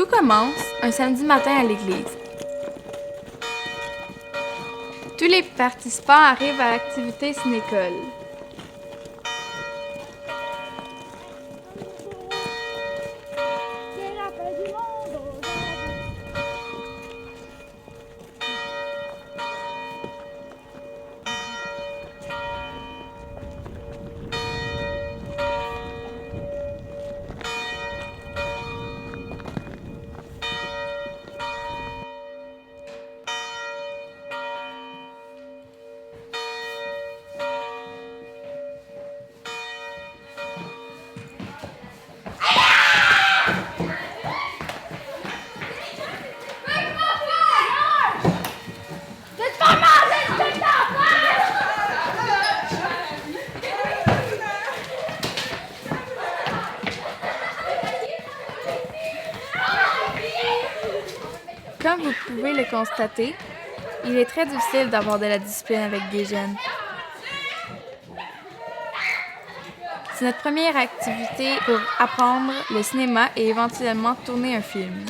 Tout commence un samedi matin à l'église. Tous les participants arrivent à l'activité cinécole. Comme vous pouvez le constater, il est très difficile d'avoir de la discipline avec des jeunes. C'est notre première activité pour apprendre le cinéma et éventuellement tourner un film.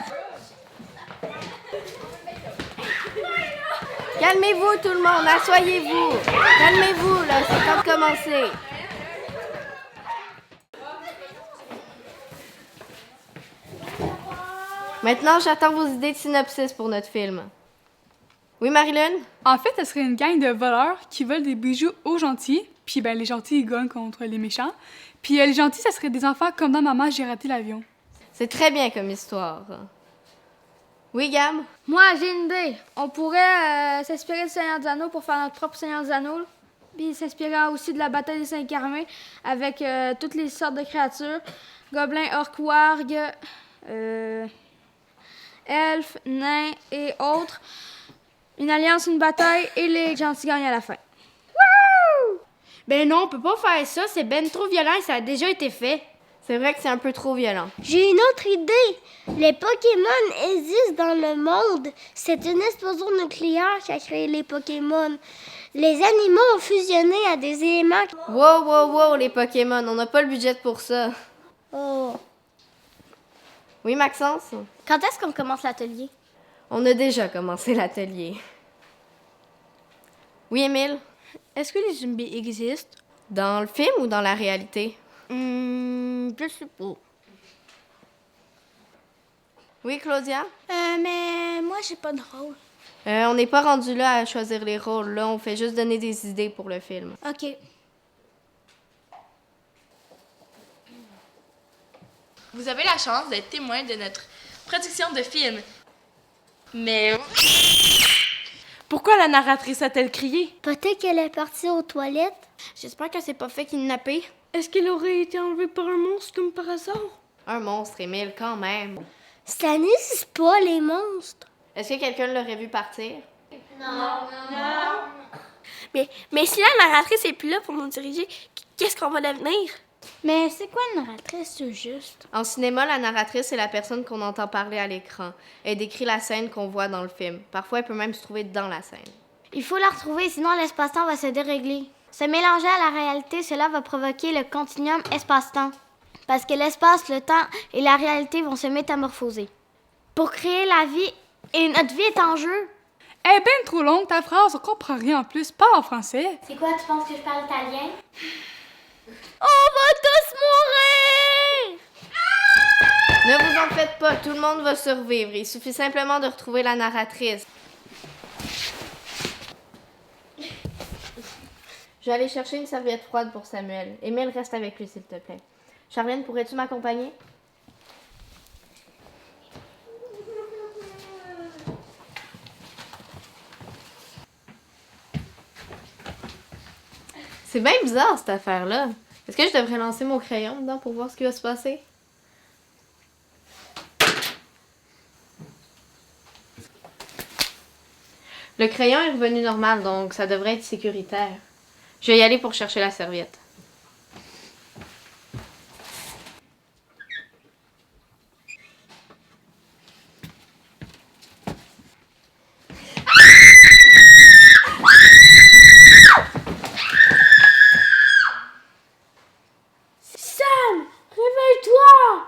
Calmez-vous tout le monde, asseyez-vous. Calmez-vous, là, c'est temps de commencer. Maintenant, j'attends vos idées de synopsis pour notre film. Oui, Marilyn? En fait, ce serait une gang de voleurs qui volent des bijoux aux gentils, puis les gentils, ils gagnent contre les méchants. Puis les gentils, ça serait des enfants comme dans Maman, j'ai raté l'avion. C'est très bien comme histoire. Oui, Gam? Moi, j'ai une idée. On pourrait s'inspirer du Seigneur des Anneaux pour faire notre propre Seigneur des Anneaux. Puis s'inspirer aussi de la bataille des 5 armées avec toutes les sortes de créatures. Gobelins, orques, wargs, elfes, nains et autres. Une alliance, une bataille et les gentils gagnent à la fin. Wouh! Ben non, on peut pas faire ça. C'est ben trop violent et ça a déjà été fait. C'est vrai que c'est un peu trop violent. J'ai une autre idée. Les Pokémon existent dans le monde. C'est une explosion nucléaire qui a créé les Pokémon. Les animaux ont fusionné à des éléments... Wow, les Pokémon. On n'a pas le budget pour ça. Oh. Oui, Maxence? Quand est-ce qu'on commence l'atelier? On a déjà commencé l'atelier. Oui, Émile? Est-ce que les zombies existent? Dans le film ou dans la réalité? Je sais pas. Oui, Claudia? Mais moi, j'ai pas de rôle. On n'est pas rendu là à choisir les rôles. Là, on fait juste donner des idées pour le film. OK. Vous avez la chance d'être témoin de notre production de film. Mais... Pourquoi la narratrice a-t-elle crié? Peut-être qu'elle est partie aux toilettes. J'espère qu'elle s'est pas fait kidnapper. Est-ce qu'elle aurait été enlevée par un monstre comme par hasard? Un monstre, Émile, quand même. Ça n'existe pas, les monstres. Est-ce que quelqu'un l'aurait vu partir? Mais si la narratrice est plus là pour nous diriger, qu'est-ce qu'on va devenir? Mais c'est quoi une narratrice, au juste? En cinéma, la narratrice est la personne qu'on entend parler à l'écran. Elle décrit la scène qu'on voit dans le film. Parfois, elle peut même se trouver dans la scène. Il faut la retrouver, sinon l'espace-temps va se dérégler. Se mélanger à la réalité, cela va provoquer le continuum espace-temps. Parce que l'espace, le temps et la réalité vont se métamorphoser. Pour créer la vie, et notre vie est en jeu. Elle est ben trop longue, ta phrase, on comprend rien en plus, parle en français. C'est quoi, tu penses que je parle italien? On va tous mourir! Ne vous en faites pas, tout le monde va survivre. Il suffit simplement de retrouver la narratrice. Je vais aller chercher une serviette froide pour Samuel. Émile, reste avec lui, s'il te plaît. Charlène, pourrais-tu m'accompagner? C'est bien bizarre, cette affaire-là. Est-ce que je devrais lancer mon crayon dedans pour voir ce qui va se passer? Le crayon est revenu normal, donc ça devrait être sécuritaire. Je vais y aller pour chercher la serviette. Sam! Réveille-toi!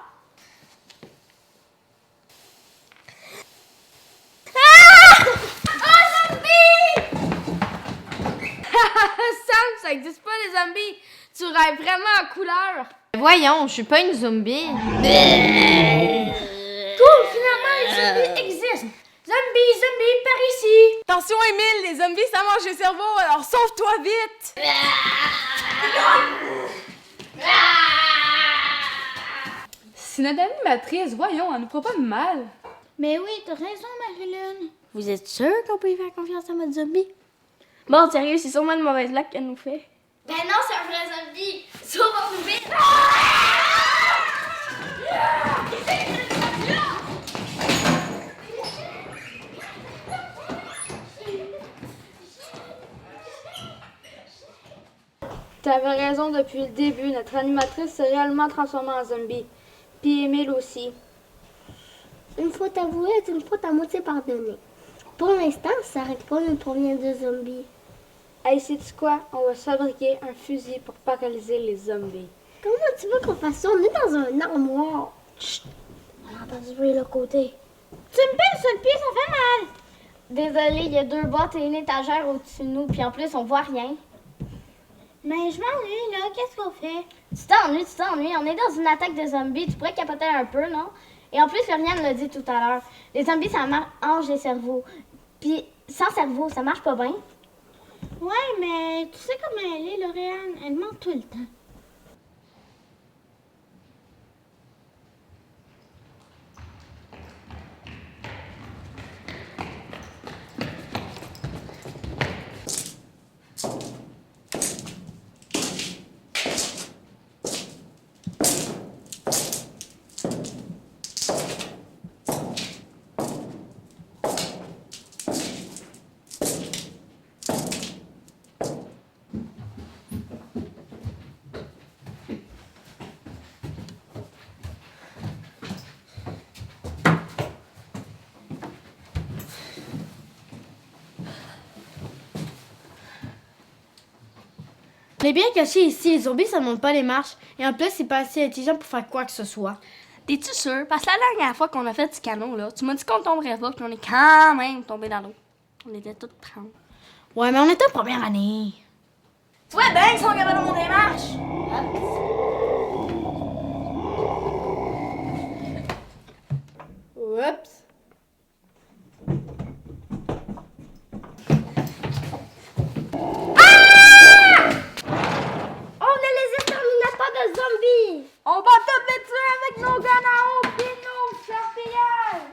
ça existe pas les zombies. Tu rêves vraiment en couleur. Voyons, je suis pas une zombie. Cool, finalement les zombies existent. Zombies, par ici. Attention, Émile, les zombies, ça mange le cerveau, alors sauve-toi vite! C'est notre animatrice, voyons, elle nous fera pas de mal. Mais oui, t'as raison, Marilyn. Vous êtes sûre qu'on peut y faire confiance à notre zombie? Bon, sérieux, c'est sûrement une mauvaise blague qu'elle nous fait. Ben non, c'est un vrai zombie. Sauvons-nous vite. T'avais raison depuis le début. Notre animatrice s'est réellement transformée en zombie. Puis Émile aussi. Une faute avouée est une faute à moitié pardonnée. Pour l'instant, ça n'arrête pas de provient de zombies. Hey, sais-tu quoi? On va fabriquer un fusil pour paralyser les zombies. Comment tu veux qu'on fasse ça? On est dans un armoire. Chut! On a entendu bruit de l'autre côté. Tu me piles sur le pied, ça fait mal! Désolée, il y a 2 boîtes et une étagère au-dessus de nous, puis en plus, on voit rien. Mais je m'ennuie, là. Qu'est-ce qu'on fait? Tu t'ennuies. On est dans une attaque de zombies. Tu pourrais capoter un peu, non? Et en plus, Floriane l'a dit tout à l'heure. Les zombies, ça mange les cerveaux. Puis, sans cerveau, ça marche pas bien. Ouais, mais tu sais comment elle est, Lauriane? Elle ment tout le temps. On est bien cachés ici, les zombies ça monte pas les marches. Et en plus, c'est pas assez intelligent pour faire quoi que ce soit. T'es-tu sûr? Parce que la dernière fois qu'on a fait du canot, là, tu m'as dit qu'on tomberait pas, puis on est quand même tombé dans l'eau. On était toutes 30. Ouais, mais on était en première année. Tu vois bien qu'ils sont capables de monter les marches! Oups. On est les exterminateurs de zombies! On va toutes les tuer avec nos guns à eau pis nos charpillères!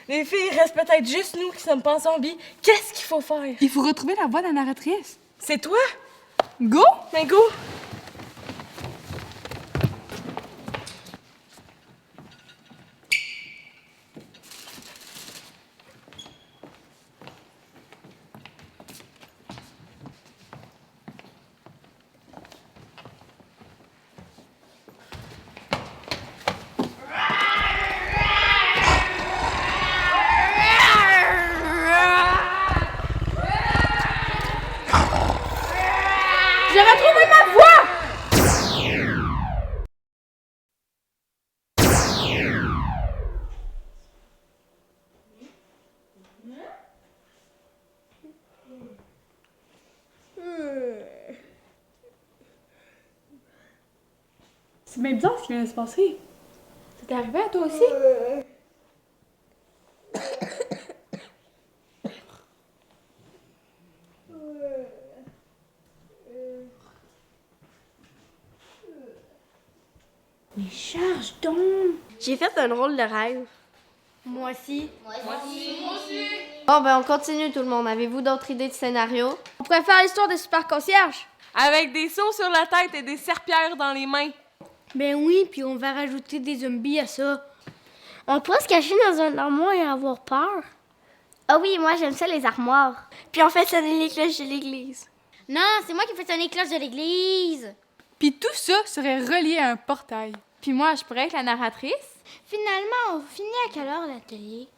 Les filles, il reste peut-être juste nous qui sommes pas en zombies. Qu'est-ce qu'il faut faire? Il faut retrouver la voix de la narratrice. C'est toi? Go! Ben go! J'ai retrouvé ma voix! C'est bien bizarre ce qui vient de se passer. Ça t'est arrivé à toi aussi? Mais charge donc! J'ai fait un drôle de rêve. Moi aussi. Bon, ben on continue tout le monde. Avez-vous d'autres idées de scénario? On pourrait faire l'histoire des super concierges. Avec des seaux sur la tête et des serpillères dans les mains. Ben oui, puis on va rajouter des zombies à ça. On pourrait se cacher dans un armoire et avoir peur. Ah oui, moi j'aime ça les armoires. Puis on fait sonner les cloches de l'église. Non, c'est moi qui fais sonner les cloches de l'église. Puis tout ça serait relié à un portail. Puis moi, je pourrais être la narratrice. Finalement, on finit à quelle heure l'atelier?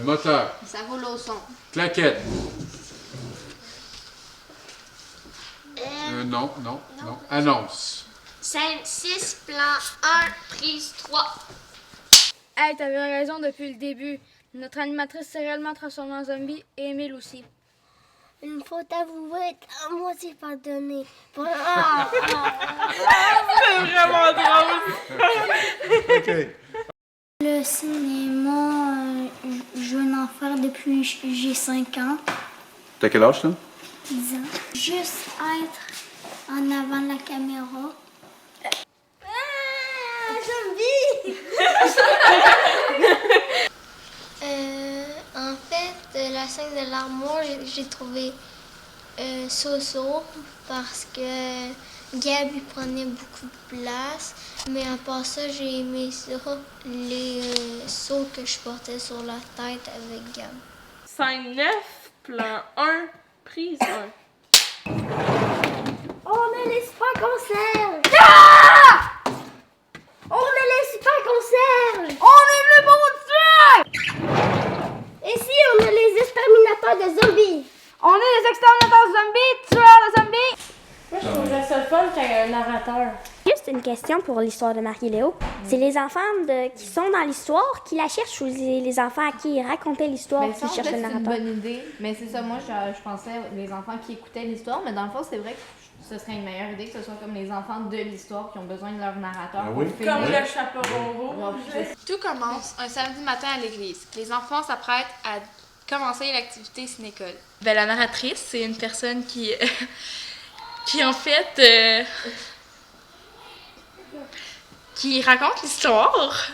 Moteur. Ça roule au son. Claquette. Non. Annonce. Scène 6, plan 1, prise 3. Hey, t'avais raison depuis le début. Notre animatrice s'est réellement transformée en zombie et Émile aussi. Une faute avouée, moi c'est pardonné. C'est vraiment drôle. OK. Le cinéma, je veux en faire depuis j'ai 5 ans, T'as quel âge, toi? 10 ans. Juste être en avant de la caméra. Zombie! En fait, la scène de l'armoire, j'ai trouvé so-so parce que Gab il prenait beaucoup de place. Mais à part ça, j'ai aimé ça, les seaux que je portais sur la tête avec Gab. Scène 9, plan 1, prise 1. On a les super conserves! Ah! On a les super conserves! On est le bon tueur! Ici, on a les exterminateurs de zombies. On est les exterminateurs zombies, tueurs de zombies! Moi, je trouverais ça le fun quand il y a un narrateur. Juste une question pour l'histoire de Marc et Léo. C'est les enfants qui sont dans l'histoire qui la cherchent ou les enfants à qui ils racontaient l'histoire Ben, qui ça, en cherchent fait, le c'est une narrateur? bonne idée. Mais c'est ça, moi, je pensais les enfants qui écoutaient l'histoire. Mais dans le fond, c'est vrai que ce serait une meilleure idée que ce soit comme les enfants de l'histoire qui ont besoin de leur narrateur. Ah pour oui. filmer. Comme le chaperon rouge. Tout commence un samedi matin à l'église. Les enfants s'apprêtent à commencer l'activité cinécole. Ben, la narratrice, c'est une personne qui en fait, qui raconte l'histoire.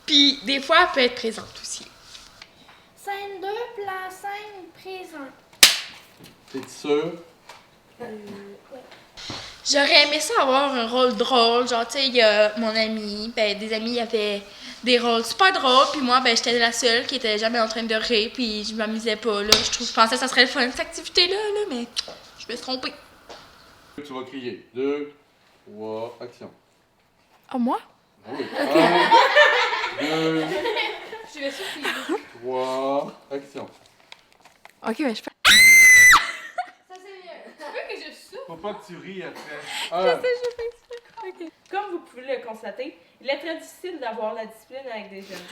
Puis, des fois, elle peut être présente aussi. Scène 2, plan 5, prise 1. T'es sûr? J'aurais aimé ça avoir un rôle drôle. Genre, tu sais, il y a mon ami, ben, des amis, il y avait des rôles super drôles. Puis moi, ben, j'étais la seule qui était jamais en train de rire. Puis je m'amusais pas, là. Je pensais que ça serait le fun, cette activité-là, là, mais je me suis trompée. Tu vas crier. 2, 3, action. Ah, moi? Ah oui. 1, 2, 3, action. Ok, ben je fais. Faut pas que tu ris après. Comme vous pouvez le constater, il est très difficile d'avoir la discipline avec des jeunes.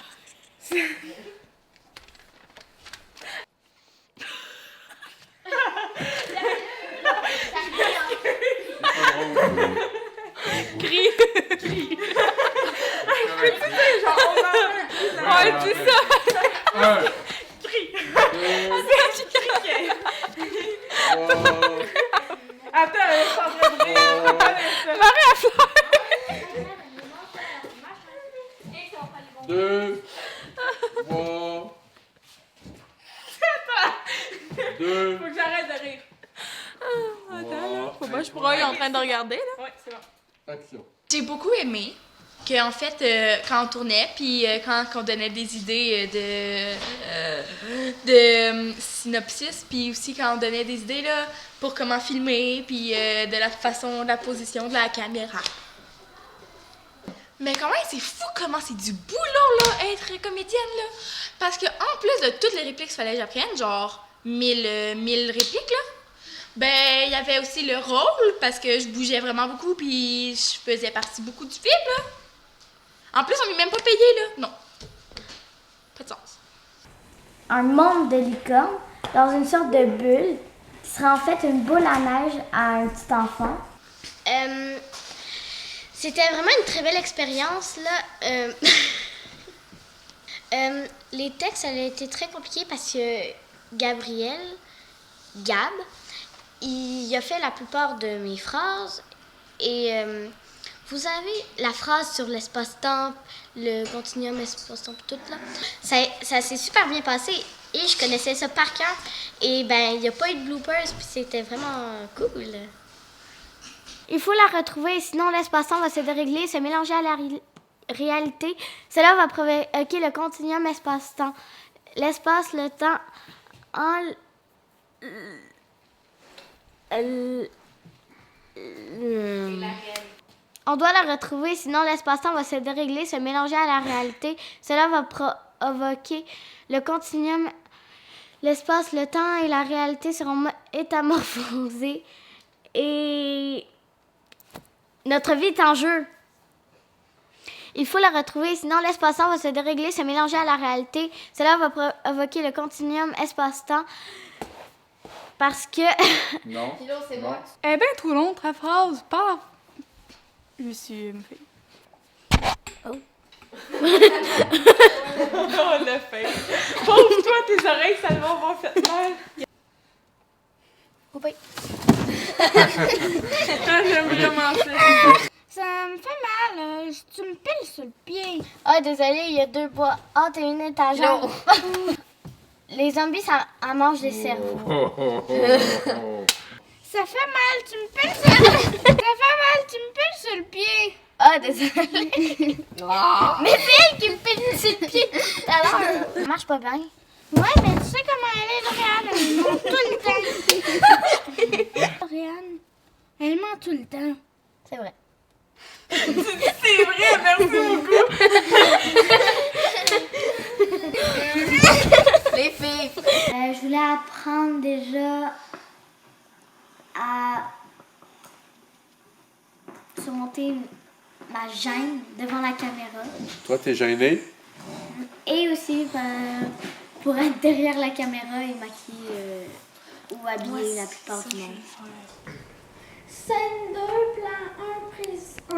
Crie. Ouais, c'est ça! 1, 2, 3, Attends, elle est en train de rire. Marie-Fleur! 2, 3, 2, Faut que j'arrête de rire. Faut pas que je broille en train de regarder, là. Ouais, c'est bon. action. J'ai beaucoup aimé qu'en fait, quand on tournait, puis quand on donnait des idées de synopsis, puis aussi quand on donnait des idées là, pour comment filmer, puis de la façon, de la position de la caméra. Mais quand même, c'est fou comment c'est du boulot, là, être comédienne, là. Parce que en plus de toutes les répliques qu'il fallait que j'apprenne, genre 1000 répliques, là, ben, il y avait aussi le rôle, parce que je bougeais vraiment beaucoup, puis je faisais partie beaucoup du film, là. En plus, on n'est même pas payé, là. Non. Pas de sens. Un monde de licorne dans une sorte de bulle qui serait en fait une boule à neige à un petit enfant. C'était vraiment une très belle expérience, là. Les textes, ça a été très compliqué parce que Gab, il a fait la plupart de mes phrases et vous avez la phrase sur l'espace-temps, le continuum espace-temps, tout là. Ça s'est super bien passé et je connaissais ça par cœur et ben il n'y a pas eu de bloopers puis c'était vraiment cool. Il faut la retrouver, sinon l'espace-temps va se dérégler, se mélanger à la réalité. Cela va provoquer le continuum espace-temps. L'espace, le temps, on doit la retrouver, sinon l'espace-temps va se dérégler, se mélanger à la réalité. Cela va provoquer le continuum. L'espace, le temps et la réalité seront métamorphosés et notre vie est en jeu. Il faut la retrouver, sinon l'espace-temps va se dérégler, se mélanger à la réalité. Cela va provoquer le continuum espace-temps parce que... Non. Philo, c'est moi. Elle est bien trop longue, ta phrase. Parle. Je suis une fille. Oh, le fait. Pauvre toi, tes oreilles, ça va avoir fait mal. Coupé. J'aime vraiment ça. Ça me fait mal, tu me piles sur le pied. Ah, désolé, il y a 2 bois entre une étagère. Les zombies, ça mange des cerveaux. Ça fait mal, tu me piles sur le... Ça fait mal, tu me piles sur le pied. Ah, désolé. Mais c'est elle qui me pile sur le pied tout à l'heure. Ça marche pas bien. Ouais, mais tu sais comment elle est, Lauriane, elle ment tout le temps. Lauriane, elle ment tout le temps. C'est vrai. C'est vrai, merci beaucoup. Les filles. Je voulais apprendre déjà à surmonter ma gêne devant la caméra. Toi, t'es gêné? Et aussi pour être derrière la caméra et maquiller ou habiller la plupart du monde. Scène 2, plan 1, prise 1.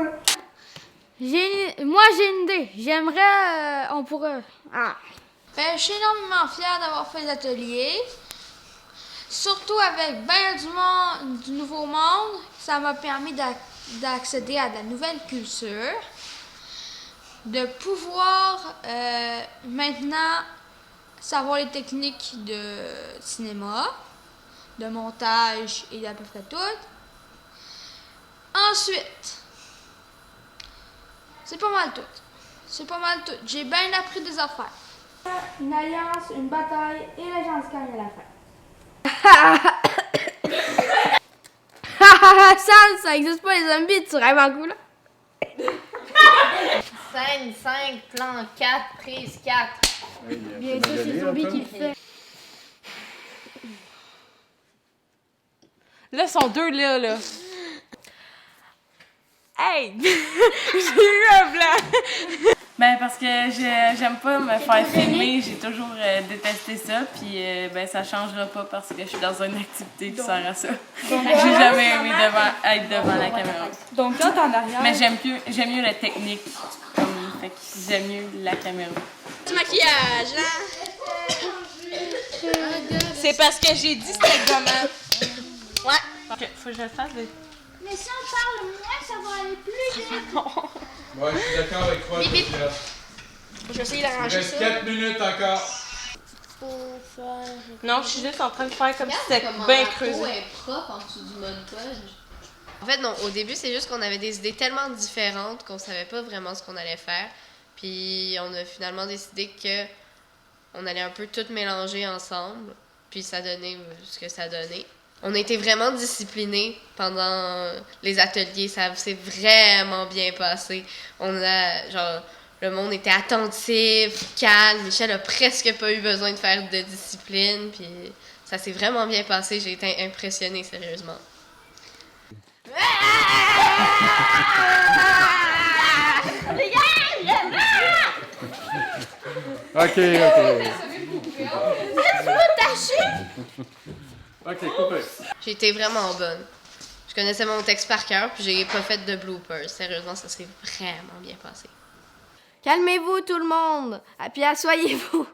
Moi, j'ai une idée. J'aimerais... on pourrait... Ben, je suis énormément fière d'avoir fait les ateliers. Surtout avec du nouveau monde. Ça m'a permis d'accéder à de la nouvelle culture. De pouvoir maintenant savoir les techniques de cinéma, de montage et d'à peu près tout. Ensuite, c'est pas mal tout. J'ai bien appris des affaires. Une alliance, une bataille et la gens gagne à la fin. Ça existe pas les zombies, tu rêves en coup là? Scène 5, plan 4, prise 4. Bien sûr, c'est le zombie qui le fait. Là, sont deux là. Hey! J'ai eu un blanc! Ben, parce que j'aime pas me faire filmer, j'ai toujours détesté ça, puis ben, ça changera pas parce que je suis dans une activité qui sert à ça. J'ai jamais aimé être devant la caméra. Donc, quand t'es en arrière. Mais j'aime mieux la technique, fait que j'aime mieux la caméra. Du maquillage, hein? C'est parce que j'ai dit c'était gommant. Ouais. Ok, faut que je le fasse. Mais si on parle moins, ça va aller plus vite. Ouais, je suis d'accord avec toi. Vite, vite. Je vais essayer Il d'arranger reste ça. 4 minutes encore. Non, je suis juste en train de faire comme si c'était bien creusé. propre en dessous du montage. En fait, non, au début, c'est juste qu'on avait des idées tellement différentes qu'on savait pas vraiment ce qu'on allait faire. Puis on a finalement décidé que on allait un peu tout mélanger ensemble. Puis ça donnait ce que ça donnait. On a été vraiment disciplinés pendant les ateliers. Ça s'est vraiment bien passé. Le monde était attentif, calme. Michel a presque pas eu besoin de faire de discipline. Puis ça s'est vraiment bien passé. J'ai été impressionnée, sérieusement. Ok. Ok, coupé. J'ai été vraiment bonne. Je connaissais mon texte par cœur, puis j'ai pas fait de bloopers. Sérieusement, ça s'est vraiment bien passé. Calmez-vous tout le monde, puis asseyez-vous.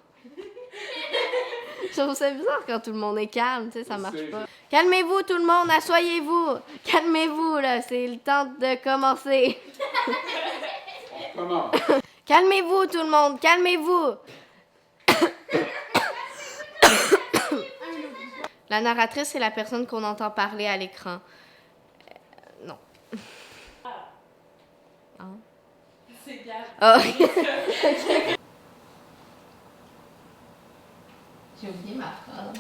Je trouve ça bizarre quand tout le monde est calme, tu sais, ça marche pas. Calmez-vous tout le monde, asseyez-vous. Calmez-vous, là, c'est le temps de commencer. Comment? Calmez-vous tout le monde, calmez-vous. La narratrice, c'est la personne qu'on entend parler à l'écran. Non. Ah, J'ai oublié ma phrase.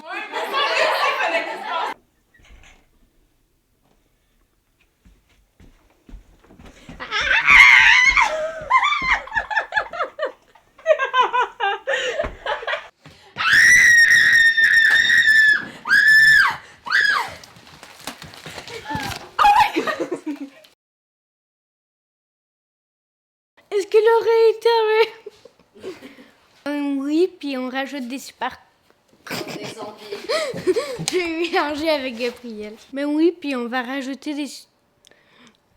Est-ce qu'il aurait été oui, puis on rajoute des super... Des zombies. J'ai mélangé avec Gabriel. Mais oui, puis on va rajouter des...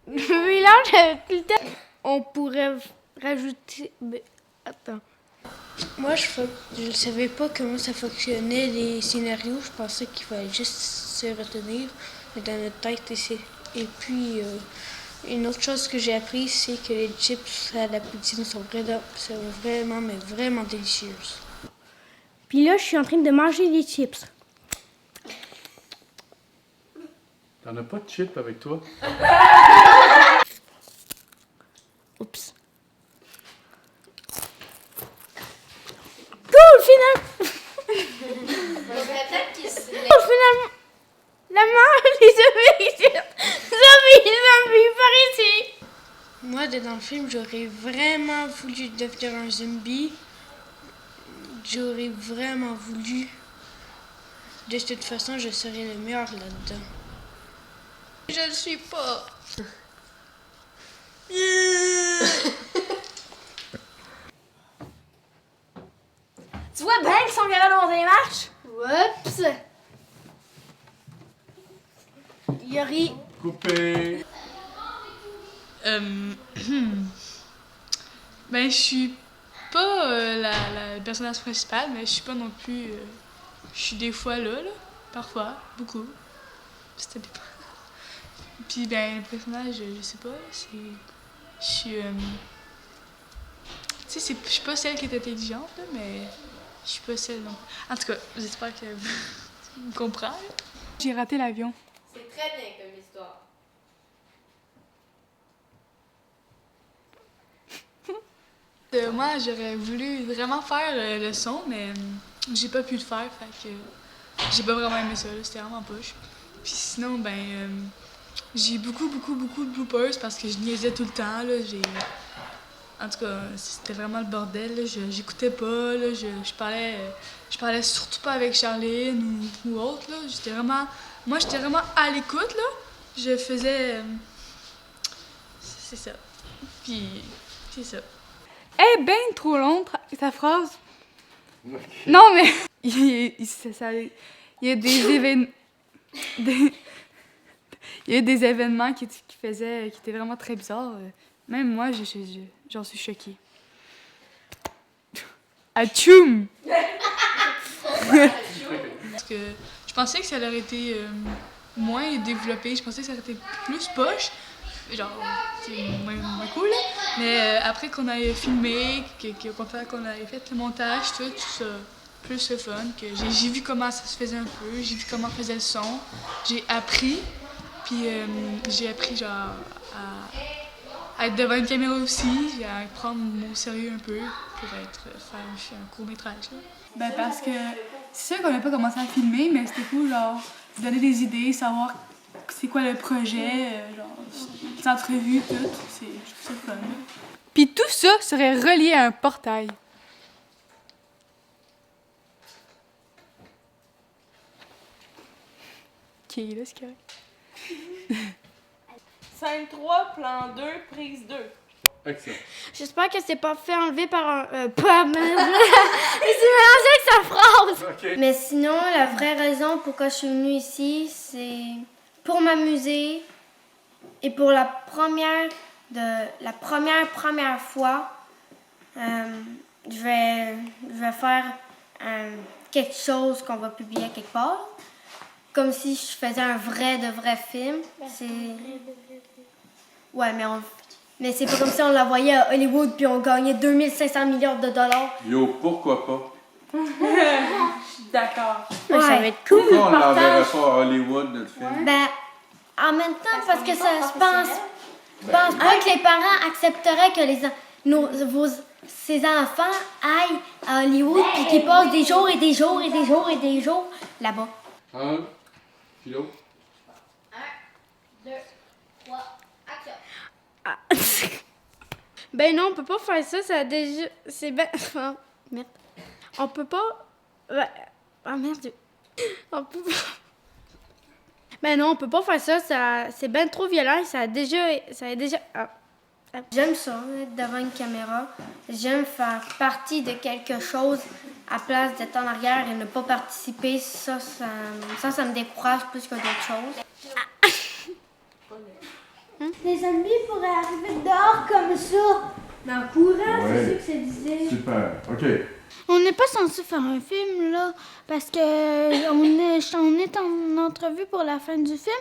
Je mélange avec tout le temps. On pourrait rajouter... Mais... Attends. Moi, je ne savais pas comment ça fonctionnait, les scénarios. Je pensais qu'il fallait juste se retenir dans notre tête. Et puis, une autre chose que j'ai appris, c'est que les chips à la poutine sont vraiment, mais vraiment délicieuses. Puis là, je suis en train de manger des chips. T'en as pas de chips avec toi? Oups. Cool, finalement! Peut-être qu'il se Finalement, les zombies par ici! Moi, dans le film, j'aurais vraiment voulu devenir un zombie. J'aurais vraiment voulu. De toute façon, je serais le meilleur là-dedans. Je le suis pas. Tu vois bien qu'ils sont garés dans des marches? Oups! Yori. Coupé! Ben, je suis pas la personnage principale, mais je suis pas non plus. Je suis des fois là, parfois, beaucoup. C'était dépend. Puis, ben, le personnage, je sais pas, c'est. Je suis. Tu sais, je suis pas celle qui est intelligente, là, mais je suis pas celle non. En tout cas, j'espère que vous comprenez. J'ai raté l'avion. C'est très bien comme histoire. Moi, j'aurais voulu vraiment faire le son, mais j'ai pas pu le faire, fait que j'ai pas vraiment aimé ça, là, c'était vraiment poche. Puis sinon, ben, j'ai beaucoup de bloopers parce que je niaisais tout le temps, là, En tout cas, c'était vraiment le bordel, là, j'écoutais pas, là, je parlais surtout pas avec Charline ou autre, là, moi, j'étais vraiment à l'écoute, là, je faisais... c'est ça. Puis, c'est ça. Eh ben trop long, ta phrase. Okay. Non, mais il y a des événements... Il y a des événements qui étaient vraiment très bizarres. Même moi, j'en suis choquée. Atchoum! Parce que je pensais que ça aurait été moins développé, je pensais que ça aurait été plus poche. Genre, c'est moins cool, là. Mais après qu'on ait filmé, qu'on ait fait le montage, tout ça, plus le fun, que j'ai vu comment ça se faisait un peu, j'ai vu comment on faisait le son, j'ai appris, puis j'ai appris genre à être devant une caméra aussi, à prendre mon sérieux un peu pour faire un court-métrage. Là. Ben parce que c'est sûr qu'on n'a pas commencé à filmer, mais c'était cool, genre, se donner des idées, savoir c'est quoi le projet, genre, les entrevues, tout. Je trouve ça fun. Puis tout ça serait relié à un portail. Ok, là, c'est correct. Scène 3, plan 2, prise 2. Excellent. J'espère que c'est pas fait enlever par un... pas... Mais c'est mélangé avec sa phrase! Okay. Mais sinon, la vraie raison pourquoi je suis venue ici, c'est pour m'amuser et pour la première fois, je vais faire quelque chose qu'on va publier quelque part. Comme si je faisais un vrai film. C'est... Ouais, mais c'est pas comme si on l'envoyait à Hollywood puis on gagnait 2500 millions de dollars. Yo, pourquoi pas? D'accord. Ouais, ça va être cool. Pourquoi on l'enverrait pas à Hollywood, notre film? Ben, en même temps, parce que ça, je pense pas que les parents accepteraient ces enfants aillent à Hollywood et qu'ils passent des jours et des jours et des jours et des jours là-bas. 1, Philo. 1, 2, 3, action. Ben non, on peut pas faire ça, ça a déjà... C'est ben... Oh, merde. On peut pas... Ah merde. On peut pas... Ben non, on peut pas faire ça, c'est ben trop violent, ça a déjà... Ah. J'aime ça, être devant une caméra. J'aime faire partie de quelque chose à place d'être en arrière et ne pas participer. Ça me décourage plus que d'autres choses. Les ennemis pourraient arriver dehors comme ça, dans le courant, Ouais. c'est ça que ça disait. Super. OK. On n'est pas censé faire un film, là, parce que on est en entrevue pour la fin du film,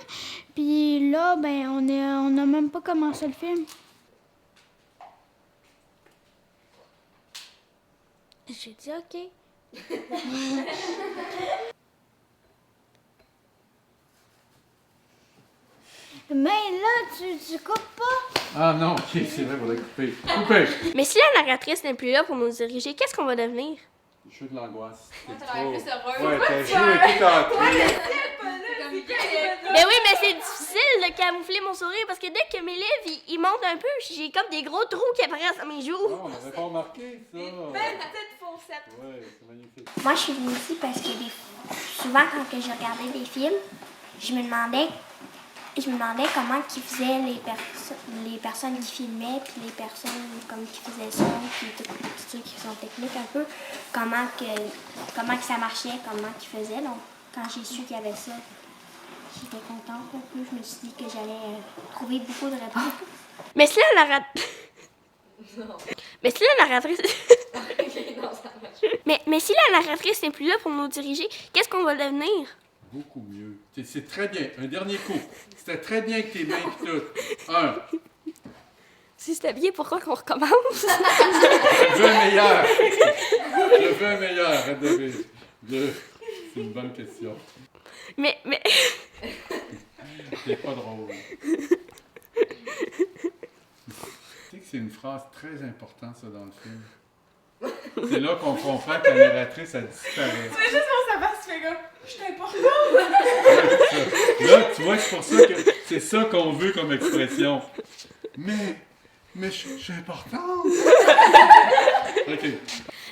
puis là, ben, on n'a même pas commencé le film. J'ai dit OK. Mais là, tu coupes pas. Ah non, OK, c'est vrai, on va couper. Couper! Mais si la narratrice n'est plus là pour nous diriger, qu'est-ce qu'on va devenir? Je suis de l'angoisse. T'as l'air plus heureux. Ouais, t'as joué tout en Mais oui, mais c'est difficile de camoufler mon sourire parce que dès que mes lèvres ils montent un peu, j'ai comme des gros trous qui apparaissent à mes joues. Non, on n'avait pas remarqué ça. Petite foncette. Ouais, c'est magnifique. Moi, je suis venue ici parce que souvent, quand que je regardais des films, je me demandais comment ils faisaient les personnes qui filmaient, puis les personnes comme qui faisaient ça, puis tous ceux qui sont techniques un peu, comment que ça marchait, comment ils faisaient. Donc, quand j'ai su qu'il y avait ça, j'étais contente un peu. Je me suis dit que j'allais trouver beaucoup de réponses. Mais si la narratrice... Mais si la narratrice... mais si la narratrice n'est plus là pour nous diriger, qu'est-ce qu'on va devenir? Beaucoup mieux. C'est très bien. Un dernier coup. C'était très bien que tes mains pis tout. 1. Si c'était bien, pourquoi qu'on recommence? Je veux un meilleur. Je veux un meilleur, arrête de rire. 2. C'est une bonne question. Mais... C'est pas drôle. Tu sais que c'est une phrase très importante, ça, dans le film. C'est là qu'on comprend que la narratrice, elle disparaît. C'est juste pour savoir si tu fais comme, je suis important. Ouais, là, tu vois, c'est pour ça que c'est ça qu'on veut comme expression. Mais je suis importante. OK.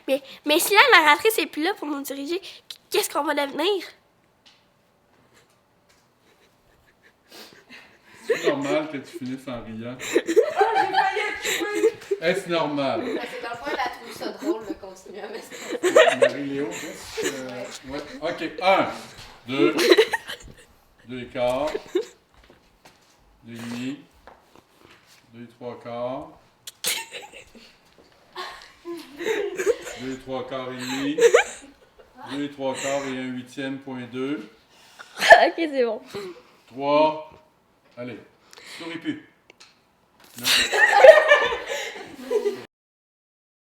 Mais si la narratrice n'est plus là pour nous diriger, qu'est-ce qu'on va devenir? C'est normal que tu finisses en riant. Est-ce normal? C'est dans le fond, elle trouve ça drôle de continuer à m'expliquer. Marie-Léo, ouais. OK. 1, 2, 2 quarts, 2 demi, 2 3 quarts, 2 3 quarts et demi, 2 3 quarts et 1/8, point 2. Ok, c'est bon. 3. Allez, souris plus. Non.